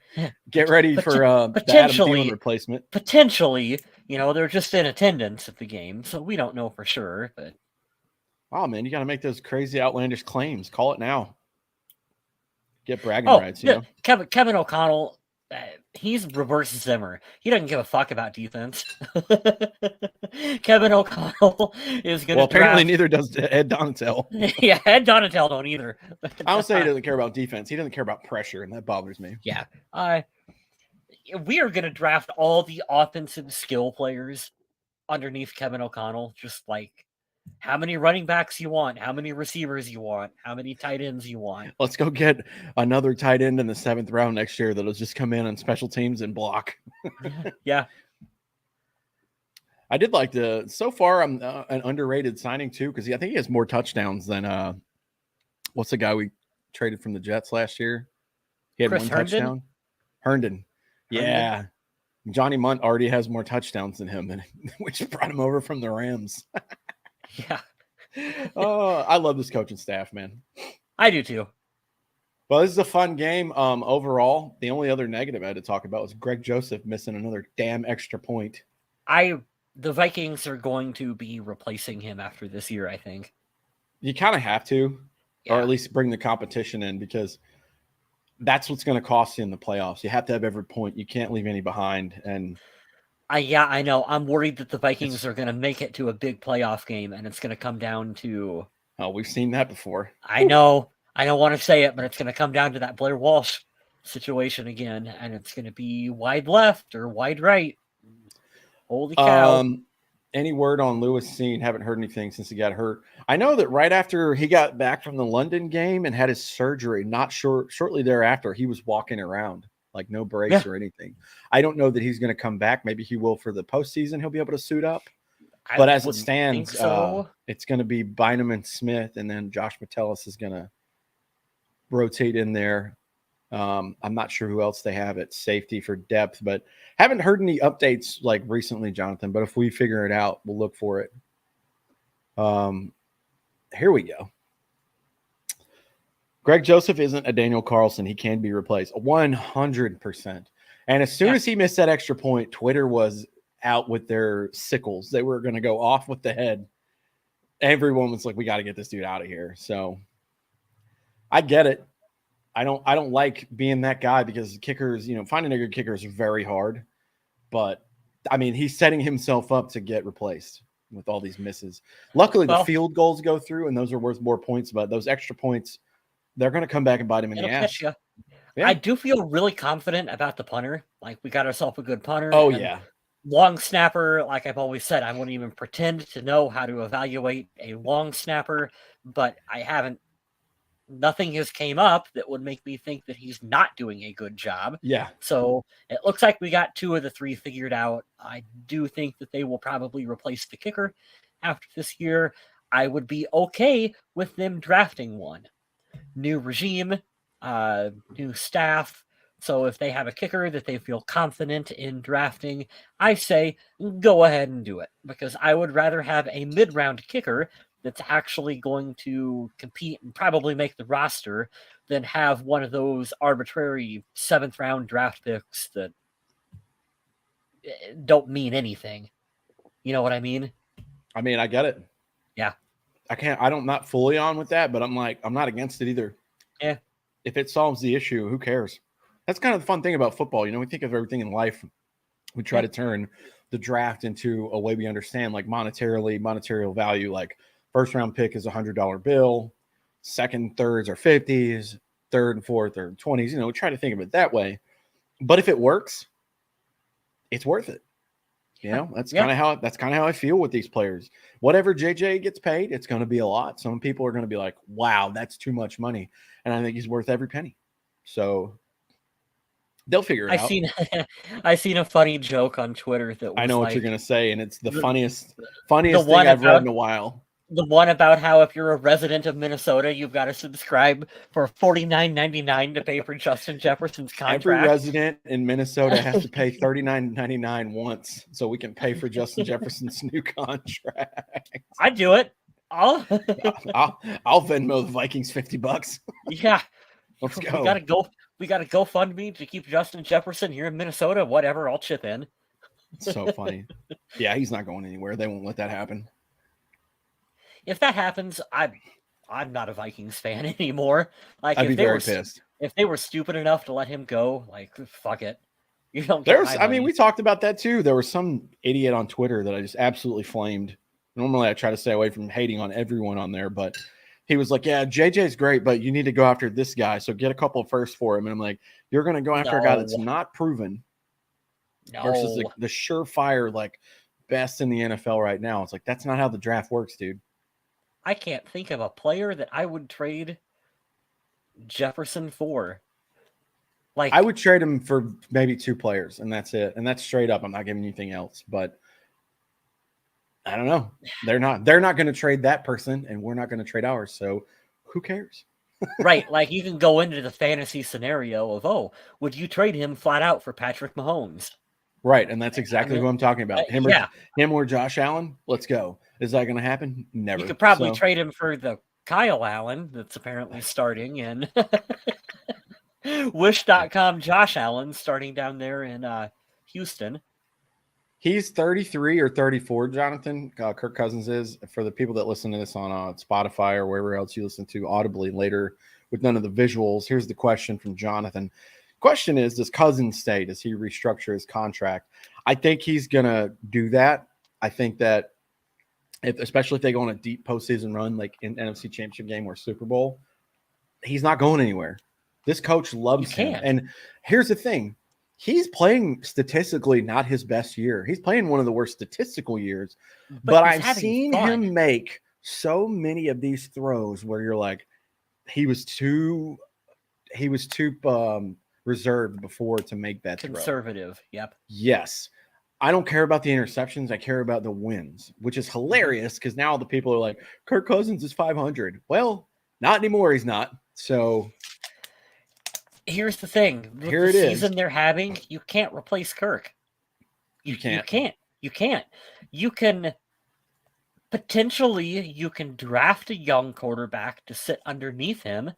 get ready for the Adam Thielen replacement. Potentially, they're just in attendance at the game, so we don't know for sure. But oh, man, you got to make those crazy, outlandish claims. Call it now. Get bragging rights, Kevin O'Connell, he's reverse Zimmer. He doesn't give a fuck about defense. Kevin O'Connell is going to apparently neither does Ed Donatel. Yeah, Ed Donatel don't either. I don't say he doesn't care about defense. He doesn't care about pressure, and that bothers me. Yeah. We are going to draft all the offensive skill players underneath Kevin O'Connell, just like how many running backs you want, how many receivers you want, how many tight ends you want. Let's go get another tight end in the 7th round next year that'll just come in on special teams and block. Yeah. I did like so far I'm an underrated signing too, because I think he has more touchdowns than what's the guy we traded from the Jets last year? He had one touchdown. Herndon. Yeah. Johnny Munt already has more touchdowns than him, which brought him over from the Rams. Yeah. Oh, I love this coaching staff, man. I do too. Well, this is a fun game. Overall, the only other negative I had to talk about was Greg Joseph missing another damn extra point. The Vikings are going to be replacing him after this year, I think. You kind of have to, or Yeah. at least bring the competition in, because that's what's going to cost you in the playoffs. You have to have every point. You can't leave any behind. And I know. I'm worried that the Vikings are going to make it to a big playoff game, and it's going to come down to. Oh, we've seen that before. I know. I don't want to say it, but it's going to come down to that Blair Walsh situation again, and it's going to be wide left or wide right. Holy cow. Any word on Lewis Seen? Haven't heard anything since he got hurt. I know that right after he got back from the London game and had his surgery, shortly thereafter, he was walking around like no brace or anything. I don't know that he's going to come back. Maybe he will for the postseason. He'll be able to suit up. But as it stands, it's going to be Bynum and Smith, and then Josh Metellus is going to rotate in there. I'm not sure who else they have at safety for depth, but haven't heard any updates like recently, Jonathan. But if we figure it out, we'll look for it. Here we go. Greg Joseph isn't a Daniel Carlson. He can be replaced 100%. And as soon as he missed that extra point, Twitter was out with their sickles. They were going to go off with the head. Everyone was like, we got to get this dude out of here. So I get it. I don't like being that guy, because kickers, finding a good kicker is very hard. But I mean, he's setting himself up to get replaced with all these misses. Luckily, the field goals go through, and those are worth more points. But those extra points, they're going to come back and bite him in the ass. Yeah. I do feel really confident about the punter. Like, we got ourselves a good punter. Oh, yeah. Long snapper, like I've always said, I wouldn't even pretend to know how to evaluate a long snapper, but I haven't. Nothing has came up that would make me think that he's not doing a good job. Yeah. So it looks like we got 2 of the 3 figured out. I do think that they will probably replace the kicker after this year. I would be okay with them drafting one. New regime, new staff. So if they have a kicker that they feel confident in drafting, I say go ahead and do it, because I would rather have a mid-round kicker that's actually going to compete and probably make the roster than have one of those arbitrary 7th round draft picks that don't mean anything. You know what I mean? I mean, I get it. Yeah. I'm not fully on with that, but I'm not against it either. Yeah. If it solves the issue, who cares? That's kind of the fun thing about football. We think of everything in life. We try to turn the draft into a way we understand, like monetary value. Like, first round pick is $100 bill, second, thirds are 50s, third and fourth are 20s. We try to think of it that way. But if it works, it's worth it. That's kind of how I feel with these players. Whatever JJ gets paid, it's going to be a lot. Some people are going to be like, wow, that's too much money. And I think he's worth every penny. So they'll figure it out. I seen a funny joke on Twitter that was, I know what you're going to say, and it's the funniest the thing I've read in a while. The one about how if you're a resident of Minnesota, you've got to subscribe for $49.99 to pay for Justin Jefferson's contract. Every resident in Minnesota has to pay $39.99 once, so we can pay for Justin Jefferson's new contract. I'd do it. I'll Venmo the Vikings $50. Yeah, let's go. We got to go fund me to keep Justin Jefferson here in Minnesota. Whatever, I'll chip in. It's so funny. Yeah, he's not going anywhere. They won't let that happen. If that happens, I'm not a Vikings fan anymore. Like, I'd be very pissed. If they were stupid enough to let him go, like, fuck it. You don't. We talked about that too. There was some idiot on Twitter that I just absolutely flamed. Normally, I try to stay away from hating on everyone on there, but he was like, "Yeah, JJ's great, but you need to go after this guy. So get a couple of firsts for him." And I'm like, "You're going to go after a guy that's not proven versus the surefire like best in the NFL right now." It's like, that's not how the draft works, dude. I can't think of a player that I would trade Jefferson for. Like, I would trade him for maybe 2 players, and that's it. And that's straight up. I'm not giving anything else. But I don't know. They're not going to trade that person, and we're not going to trade ours. So who cares? Right. Like, you can go into the fantasy scenario of, would you trade him flat out for Patrick Mahomes? Right, and that's exactly who I'm talking about. Him or Josh Allen. Let's go. Is that going to happen? Never. You could probably trade him for the Kyle Allen that's apparently starting. And Wish.com Josh Allen starting down there in Houston. He's 33 or 34, Jonathan. Kirk Cousins is. For the people that listen to this on Spotify or wherever else you listen to audibly later with none of the visuals, here's the question from Jonathan. Question is, does Cousins stay? Does he restructure his contract? I think he's going to do that. I think that, especially if they go on a deep postseason run like in NFC Championship game or Super Bowl, he's not going anywhere. This coach loves him. And here's the thing. He's playing statistically not his best year. He's playing one of the worst statistical years. But I've seen him make so many of these throws where you're like, he was too reserved before to make that conservative. Throw. Yep. Yes. I don't care about the interceptions. I care about the wins, which is hilarious because now the people are like, Kirk Cousins is 500. Well, not anymore. He's not. So here's the thing. With the season they're having, you can't replace Kirk. You can't. You can potentially draft a young quarterback to sit underneath him,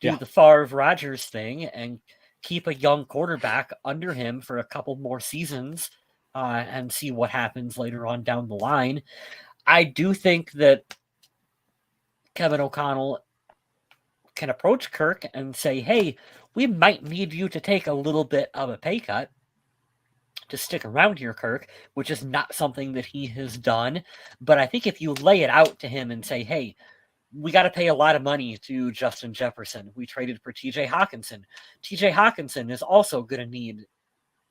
do the Favre Rodgers thing, and keep a young quarterback under him for a couple more seasons and see what happens later on down the line. I do think that Kevin O'Connell can approach Kirk and say, hey, we might need you to take a little bit of a pay cut to stick around here, Kirk, which is not something that he has done. But I think if you lay it out to him and say, hey, we got to pay a lot of money to Justin Jefferson. We traded for TJ Hawkinson. TJ Hawkinson is also going to need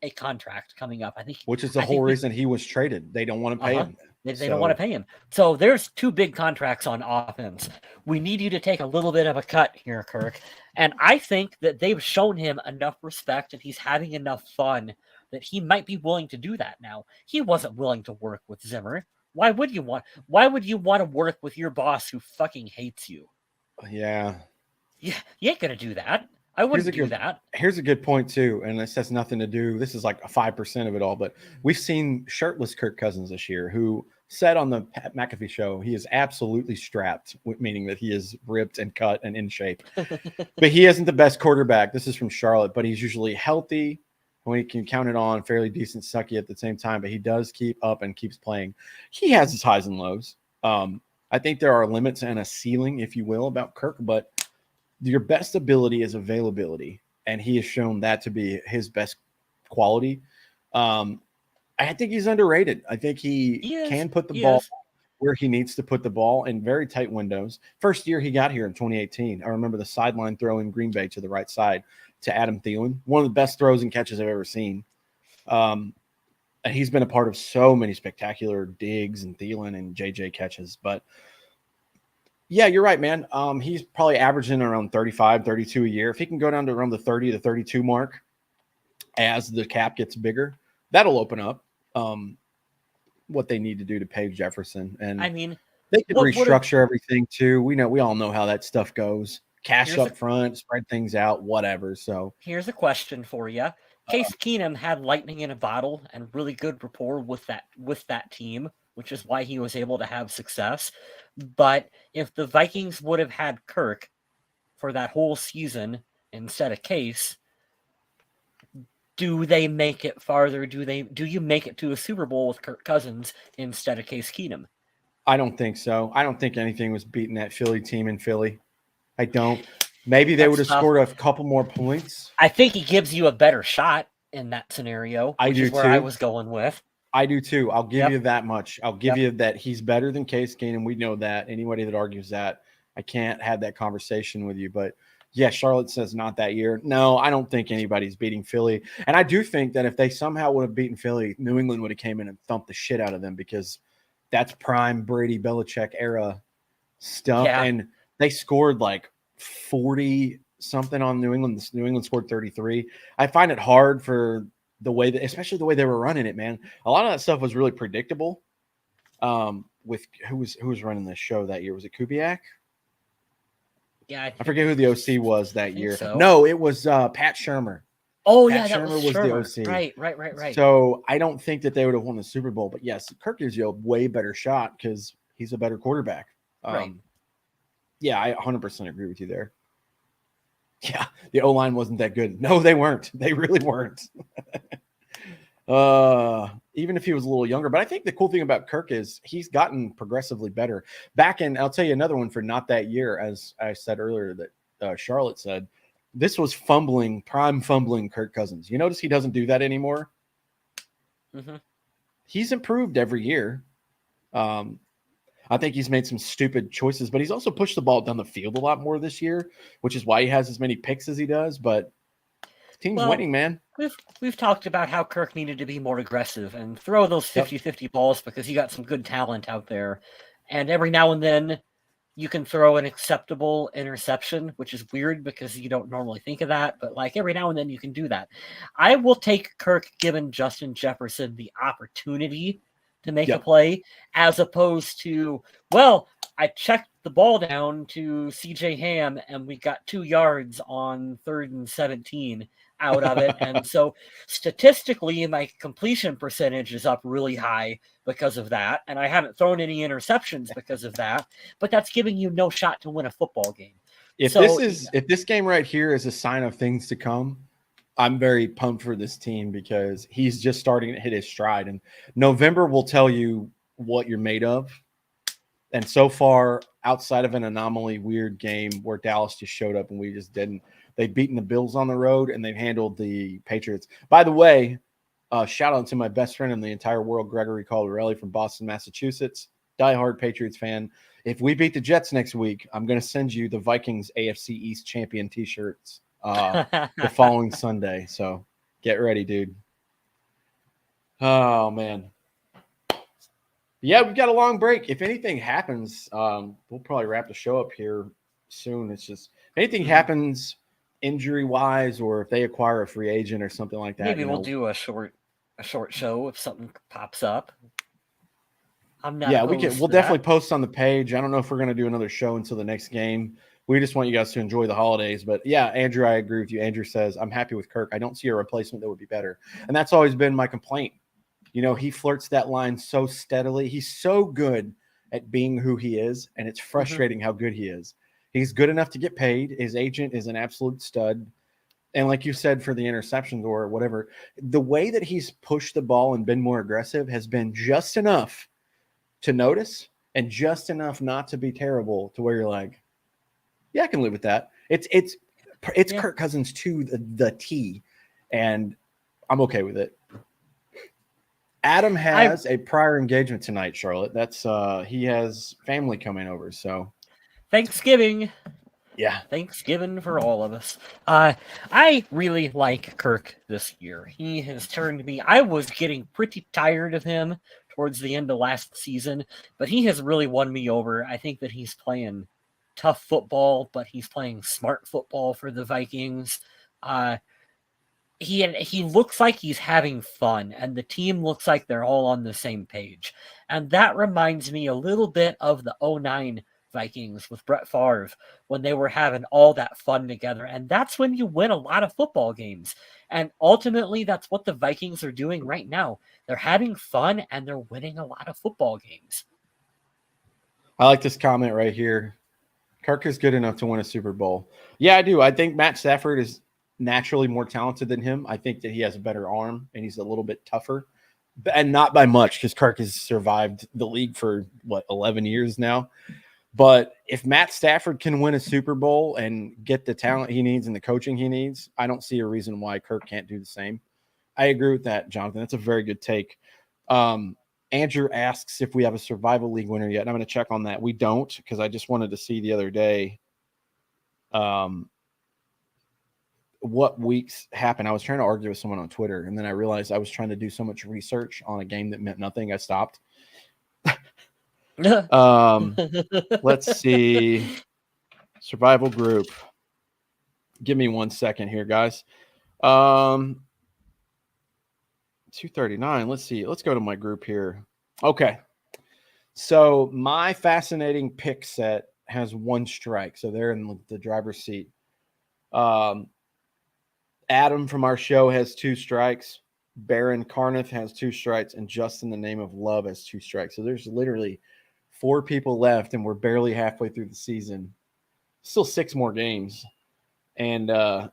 a contract coming up. I think, which is the whole reason he was traded. They don't want to pay him. They don't want to pay him. So there's two big contracts on offense. We need you to take a little bit of a cut here, Kirk. And I think that they've shown him enough respect and he's having enough fun that he might be willing to do that now. He wasn't willing to work with Zimmer. Why would you want to work with your boss who fucking hates you? Yeah. You ain't going to do that. I wouldn't do that. Here's a good point too, and this has nothing to do. This is like 5% of it all, but we've seen shirtless Kirk Cousins this year, who said on the Pat McAfee show he is absolutely strapped, meaning that he is ripped and cut and in shape. But he isn't the best quarterback. This is from Charlotte, but he's usually healthy when he can count it on, fairly decent, sucky at the same time. But he does keep up and keeps playing. He has his highs and lows. I think there are limits and a ceiling, if you will, about Kirk, but your best ability is availability, and he has shown that to be his best quality. I think he's underrated. I think he can put the ball where he needs to put the ball in very tight windows. First year he got here in 2018, I remember the sideline throw in Green Bay to the right side to Adam Thielen, one of the best throws and catches I've ever seen. And he's been a part of so many spectacular Diggs and Thielen and JJ catches, but yeah, you're right, man. He's probably averaging around 35, 32 a year. If he can go down to around the 30 to 32 mark as the cap gets bigger, that'll open up what they need to do to pay Jefferson. And I mean, they could restructure everything too. We all know how that stuff goes. Cash up front, spread things out, whatever. So here's a question for you. Case Keenum had lightning in a bottle and really good rapport with that team, which is why he was able to have success. But if the Vikings would have had Kirk for that whole season instead of Case, do they make it farther? Do you make it to a Super Bowl with Kirk Cousins instead of Case Keenum? I don't think so. I don't think anything was beating that Philly team in Philly. I don't. Maybe they would have scored a couple more points. I think he gives you a better shot in that scenario, which is where I was going with. I do too. I'll give you that much. I'll give you that he's better than Case Keenum. We know that. Anybody that argues that, I can't have that conversation with you. But yeah, Charlotte says not that year. No, I don't think anybody's beating Philly. And I do think that if they somehow would have beaten Philly, New England would have came in and thumped the shit out of them because that's prime Brady Belichick era stuff. Yeah. And they scored like 40 something on New England. New England scored 33. I find it hard for the way that, especially the way they were running it, man. A lot of that stuff was really predictable. With who was running the show that year? Was it Kubiak? Yeah, I forget who the OC was that year. So. No, it was Pat Shurmur. Oh, Pat yeah, Shurmur was the OC. Right. So I don't think that they would have won the Super Bowl. But yes, Kirk gives you a way better shot because he's a better quarterback. Right. Yeah, I 100% agree with you there. Yeah, the O-line wasn't that good. No, they weren't. They really weren't. Even if he was a little younger. But I think the cool thing about Kirk is he's gotten progressively better. Back in, I'll tell you another one for not that year, as I said earlier that Charlotte said, this was prime fumbling Kirk Cousins. You notice he doesn't do that anymore? Mm-hmm. He's improved every year. I think he's made some stupid choices, but he's also pushed the ball down the field a lot more this year, which is why he has as many picks as he does. But the team's winning, man. We've talked about how Kirk needed to be more aggressive and throw those 50-50 balls because you got some good talent out there. And every now and then you can throw an acceptable interception, which is weird because you don't normally think of that, but like every now and then you can do that. I will take Kirk giving Justin Jefferson the opportunity to make a play as opposed to, well, I checked the ball down to CJ Ham and we got 2 yards on 3rd and 17 out of it. And so statistically, my completion percentage is up really high because of that. And I haven't thrown any interceptions because of that, but that's giving you no shot to win a football game. If this game right here is a sign of things to come, I'm very pumped for this team because he's just starting to hit his stride. And November will tell you what you're made of. And so far, outside of an anomaly weird game where Dallas just showed up and we just didn't, they've beaten the Bills on the road and they've handled the Patriots. By the way, shout out to my best friend in the entire world, Gregory Caldarelli from Boston, Massachusetts, diehard Patriots fan. If we beat the Jets next week, I'm going to send you the Vikings AFC East champion T-shirts the following Sunday. So get ready, dude. Oh, man. Yeah, we've got a long break. If anything happens, we'll probably wrap the show up here soon. It's just if anything happens injury-wise or if they acquire a free agent or something like that. Maybe we'll do a short show if something pops up. I'm not. Yeah, we'll definitely post on the page. I don't know if we're going to do another show until the next game. We just want you guys to enjoy the holidays. But yeah, Andrew, I agree with you. Andrew says, I'm happy with Kirk. I don't see a replacement that would be better. And that's always been my complaint. You know, he flirts that line so steadily. He's so good at being who he is, and it's frustrating how good he is. He's good enough to get paid. His agent is an absolute stud. And like you said, for the interceptions or whatever, the way that he's pushed the ball and been more aggressive has been just enough to notice and just enough not to be terrible to where you're like, yeah, I can live with that. It's Kirk Cousins to the T, and I'm okay with it. Adam has a prior engagement tonight, Charlotte. That's he has family coming over, so Thanksgiving. Yeah. Thanksgiving for all of us. I really like Kirk this year. He has turned me. I was getting pretty tired of him towards the end of last season, but he has really won me over. I think that he's playing tough football, but he's playing smart football for the Vikings. He looks like he's having fun, and the team looks like they're all on the same page. And that reminds me a little bit of the 2009 Vikings with Brett Favre when they were having all that fun together. And that's when you win a lot of football games. And ultimately, that's what the Vikings are doing right now. They're having fun and they're winning a lot of football games. I like this comment right here. Kirk is good enough to win a Super Bowl. Yeah, I do. I think Matt Stafford is naturally more talented than him. I think that he has a better arm and he's a little bit tougher, and not by much because Kirk has survived the league for 11 years now. But if Matt Stafford can win a Super Bowl and get the talent he needs and the coaching he needs, I don't see a reason why Kirk can't do the same. I agree with that, Jonathan. That's a very good take. Andrew asks if we have a survival league winner yet. And I'm going to check on that. We don't, because I just wanted to see the other day what weeks happen. I was trying to argue with someone on Twitter, and then I realized I was trying to do so much research on a game that meant nothing. I stopped. Let's see. Survival group. Give me 1 second here, guys. 239. Let's see. Let's go to my group here. Okay. So my fascinating pick set has 1 strike. So they're in the driver's seat. Adam from our show has 2 strikes. Baron Carneth has 2 strikes. And Justin, the name of love, has 2 strikes. So there's literally 4 people left, and we're barely halfway through the season. Still 6 more games. and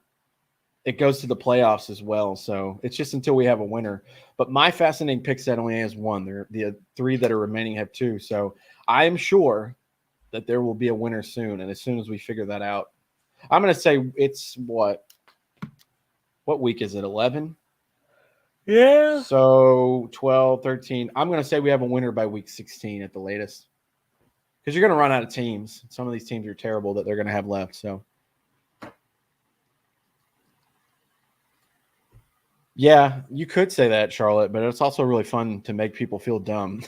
it goes to the playoffs as well. So it's just until we have a winner. But my fascinating pick set only has one. The three that are remaining have two. So I'm sure that there will be a winner soon. And as soon as we figure that out, I'm going to say it's what week is it? 11? Yeah. So 12, 13. I'm going to say we have a winner by week 16 at the latest. Because you're going to run out of teams. Some of these teams are terrible that they're going to have left. So, yeah, you could say that, Charlotte, but it's also really fun to make people feel dumb.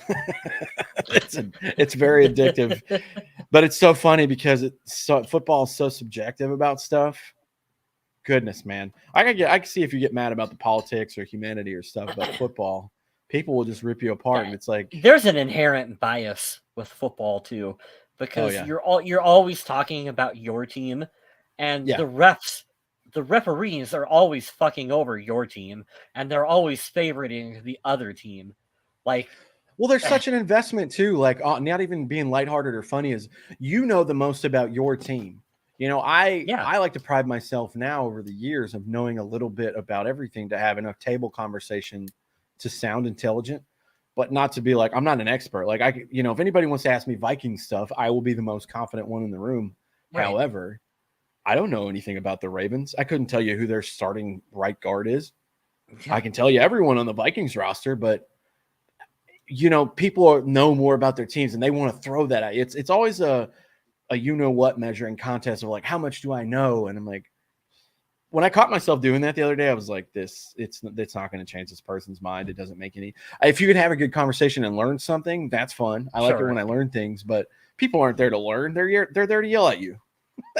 It's very addictive, but it's so funny because football is so subjective about stuff. Goodness, man, I can see if you get mad about the politics or humanity or stuff, but football, people will just rip you apart, and it's like there's an inherent bias with football too, because you're always talking about your team, and the referees are always fucking over your team, and they're always favoriting the other team. Like, well, there's such an investment too. Like, not even being lighthearted or funny is you know the most about your team. I like to pride myself now over the years of knowing a little bit about everything to have enough table conversation to sound intelligent, but not to be like, I'm not an expert. Like if anybody wants to ask me Viking stuff, I will be the most confident one in the room. Right. However, I don't know anything about the Ravens. I couldn't tell you who their starting right guard is. Yeah. I can tell you everyone on the Vikings roster, but people know more about their teams and they want to throw that at you. It's always a what measuring contest of like, how much do I know? And I'm like, when I caught myself doing that the other day, I was like, it's not going to change this person's mind. It doesn't make if you can have a good conversation and learn something, that's fun. I like it when I learn things, but people aren't there to learn. They're there to yell at you.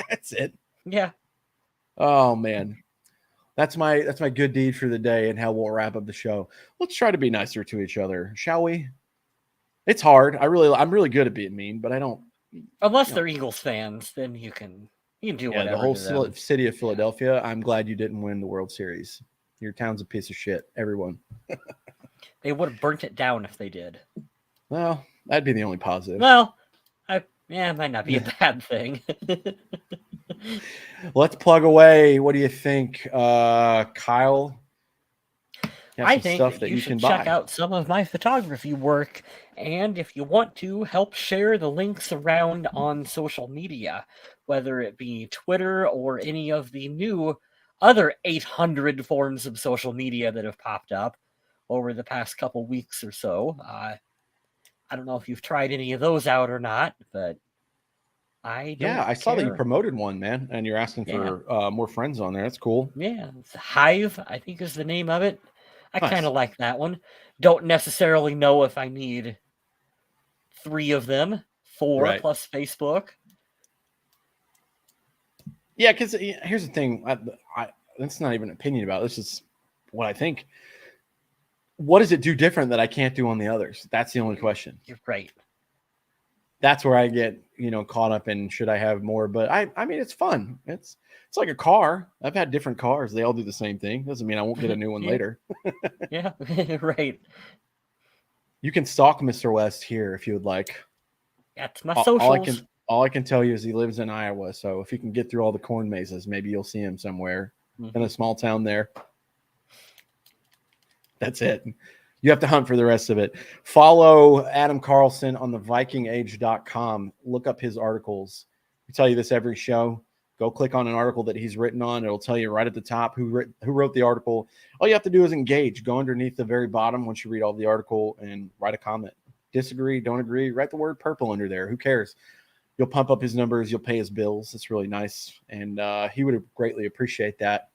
That's it. Yeah. Oh man. That's my good deed for the day and how we'll wrap up the show. Let's try to be nicer to each other, shall we? It's hard. I'm really good at being mean, but I don't. Unless they're Eagles fans, then you can do whatever. The whole city of Philadelphia. Yeah. I'm glad you didn't win the World Series. Your town's a piece of shit. Everyone. They would have burnt it down if they did. Well, that'd be the only positive. Well, it might not be a bad thing. Let's plug away. What do you think, Kyle? I think that you should check out some of my photography work, and if you want to, help share the links around on social media, whether it be Twitter or any of the new other 800 forms of social media that have popped up over the past couple weeks or so. I don't know if you've tried any of those out or not, but I saw that you promoted one, man, and you're asking for more friends on there. That's cool. Yeah, Hive, I think is the name of it. I kind of like that one. Don't necessarily know if I need 3 of them, 4 plus Facebook. Yeah, because here's the thing. That's not even an opinion about it. This is what I think. What does it do different that I can't do on the others? That's the only question. You're right. That's where I get, caught up in should I have more? But I mean, it's fun. It's like a car. I've had different cars. They all do the same thing. Doesn't mean I won't get a new one later. Yeah, right. You can stalk Mr. West here if you would like. That's my socials. All I can tell you is he lives in Iowa. So if you can get through all the corn mazes, maybe you'll see him somewhere in a small town there. That's it. You have to hunt for the rest of it. Follow Adam Carlson on the vikingage.com. Look up his articles. We tell you this every show. Go click on an article that he's written on. It'll tell you right at the top who wrote the article. All you have to do is engage. Go underneath the very bottom once you read all the article and write a comment. Disagree, don't agree, write the word purple under there. Who cares? You'll pump up his numbers. You'll pay his bills. It's really nice. And he would greatly appreciate that.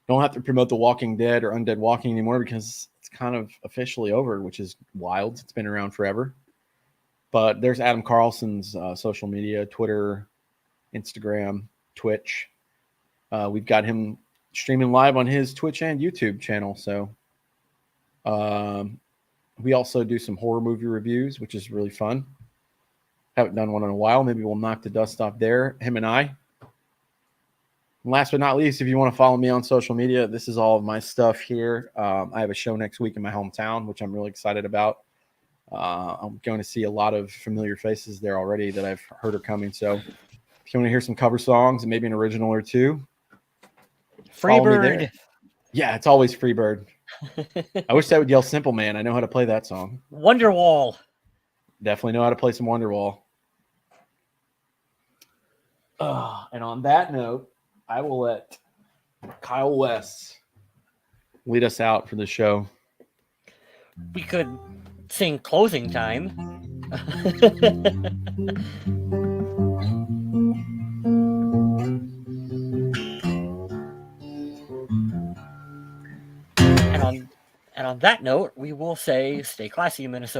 Don't have to promote The Walking Dead or Undead Walking anymore because it's kind of officially over, which is wild. It's been around forever. But there's Adam Carlson's social media, Twitter, Instagram, Twitch. We've got him streaming live on his Twitch and YouTube channel. So we also do some horror movie reviews, which is really fun. Haven't done one in a while. Maybe we'll knock the dust off there, him and I. And last but not least, if you want to follow me on social media, this is all of my stuff here. I have a show next week in my hometown, which I'm really excited about. I'm going to see a lot of familiar faces there already that I've heard are coming. So if If you want to hear some cover songs and maybe an original or two, follow me there. Freebird. Yeah, it's always Freebird. I wish I would yell Simple Man. I know how to play that song. Wonderwall. Definitely know how to play some Wonderwall. And on that note, I will let Kyle West lead us out for the show. We could sing closing time. And on that note, we will say stay classy, Minnesota.